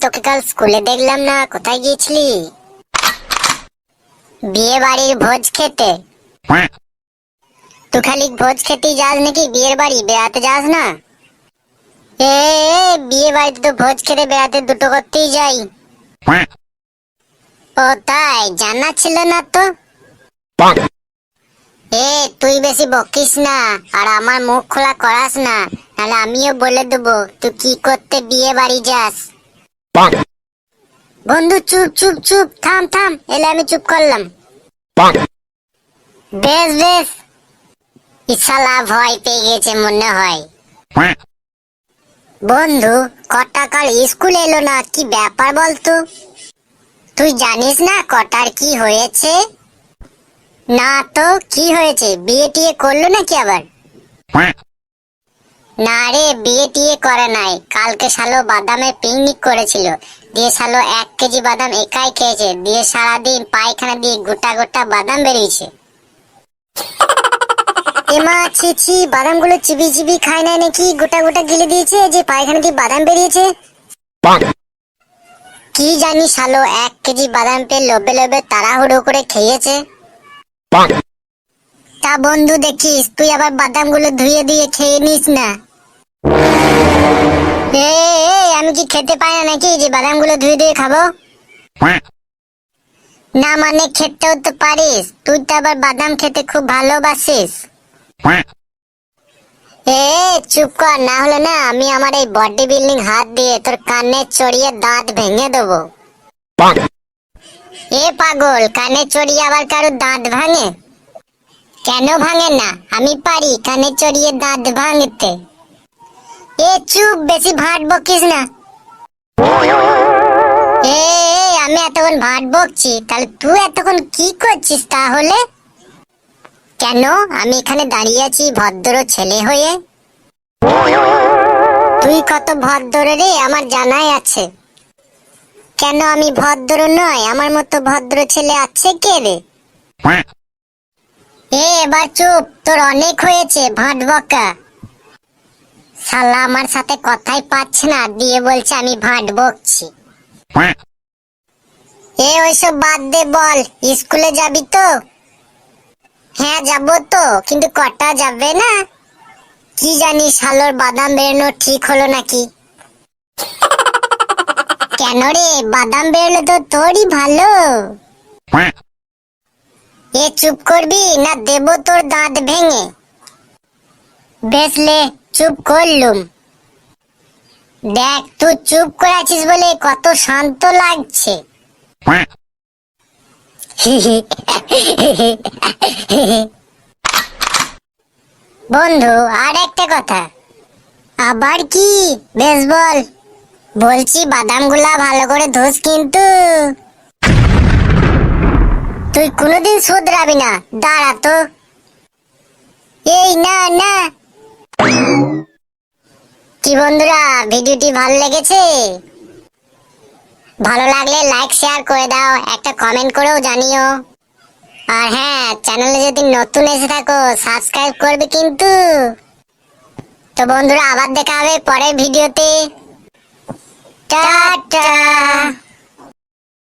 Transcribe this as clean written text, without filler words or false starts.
তোকে কাল স্কুলে দেখলাম না, কোথায় গিয়েছিলি? বিয়ে বাড়ির ভোজ খেতে? তুই খালি ভোজ খেতেই যাস নাকি? বিয়ের বাড়ি বেড়াতে যাস না? এ বিয়ে বাড়িতে তো ভোজ খেতে বেড়াতে দুটো করতেই যাই। ও তাই? জানা ছিল না তো। তুই বেশি বকিস না আর আমার মুখ খোলা করাস না, নাহলে আমিও বলে দেবো তুই কি করতে বিয়ে বাড়ি যাস। বন্ধু চুপ চুপ চুপ, থাম থাম, এলে আমি চুপ করলাম। বেশ বেশ, ইশালা ভয় পেয়ে গেছে মনে হয়। বন্ধু কটা কাল স্কুল এলো না, কি ব্যাপার বলতো? তুই জানিস না কটার কি হয়েছে? না তো, কি হয়েছে? বিয়ে টিয়ে করলো নাকি আবার? না রে, বিয়ে টিয়ে করে নাই। কালকে শালো বাদামে পিকনিক করেছিল, দিয়ে শালো 1 কেজি বাদাম একাই খেয়েছে, দিয়ে সারাদিন পায়খানা দিয়ে গোটা গোটা বাদাম বেরিয়েছে। এমা ছি ছি, বাদাম গুলো চিবি চিবি খায় নাই নাকি গোটা গোটা গিলে দিয়েছে যে পায়খানা দিয়ে বাদাম বেরিয়েছে? কি জানি শালো 1 কেজি বাদাম পেয়ে লোভে লোভে তাড়াহুড়ো করে খেয়েছে। তা বন্ধু দেখিস তুই আবার বাদাম গুলো ধুয়ে দিয়ে খেয়ে নিস না। আমি কি খেতে পাই না নাকি যে বাদাম গুলো ধুয়ে ধুয়ে খাবো? না মানে খেতেও তো পারিস, তুই তো আবার বাদাম খেতে খুব ভালোবাসিস। চুপ কর, না হলে না আমি আমার এই বডি বিল্ডিং হাত দিয়ে তোর কানে চড়িয়ে দাঁত ভেঙে দেবো। পাগল, কানে চড়িয়ে আবার কারো দাঁত ভাঙে? কেন ভাঙে না? আমি পারি কানে চড়িয়ে দাঁত ভাঙতে। চুপ, বেশি ভাট বকিস না। আমি এতক্ষণ ভাট বকছি, তাহলে তুই এতক্ষণ কি করছিস তাহলে? কেন? আমি এখানে দাঁড়িয়ে আছি ভদ্র ছেলে হয়ে। তুই কত ভদ্র রে আমার জানাই আছে। কেন আমি ভদ্র নয়? আমার মতো ভদ্র ছেলে আছে কে রে? এবার চুপ, তোর অনেক হয়েছে ভাট বকা। শালা আমার সাথে কথাই পাচ্ছে না, দিয়ে বলছে আমি ভাট বকছি। ওইসব বাদ দে, বল স্কুলে যাবি তো? হ্যাঁ যাবো তো, কিন্তু কটা যাবে না? কি জানি শালোর বাদাম বেরোনো ঠিক হলো নাকি। কেন রে, বাদাম বেরোলে তো তোরই ভালো। চুপ করবি না দেবো তোর দাঁত ভেঙে? বেসলে চুপ করলুম। দেখ তুই চুপ করে আছিস বলে কত শান্ত লাগছে। বন্ধু আর একটা কথা। আবার কি? বেশ বল। বলছি বাদাম গুলা ভালো করে ধুস কিন্তু। তুই কোনোদিন শুধরাবি না, দাঁড়া তো। না না। কি বন্ধুরা, ভিডিওটি ভালো লেগেছে? ভালো লাগলে লাইক শেয়ার করে দাও, একটা কমেন্ট করেও জানিও। আর হ্যাঁ, চ্যানেলে যদি নতুন এসে থাকো সাবস্ক্রাইব করবে কিন্তু। তো বন্ধুরা আবার দেখা হবে পরের ভিডিওতে। টাটা।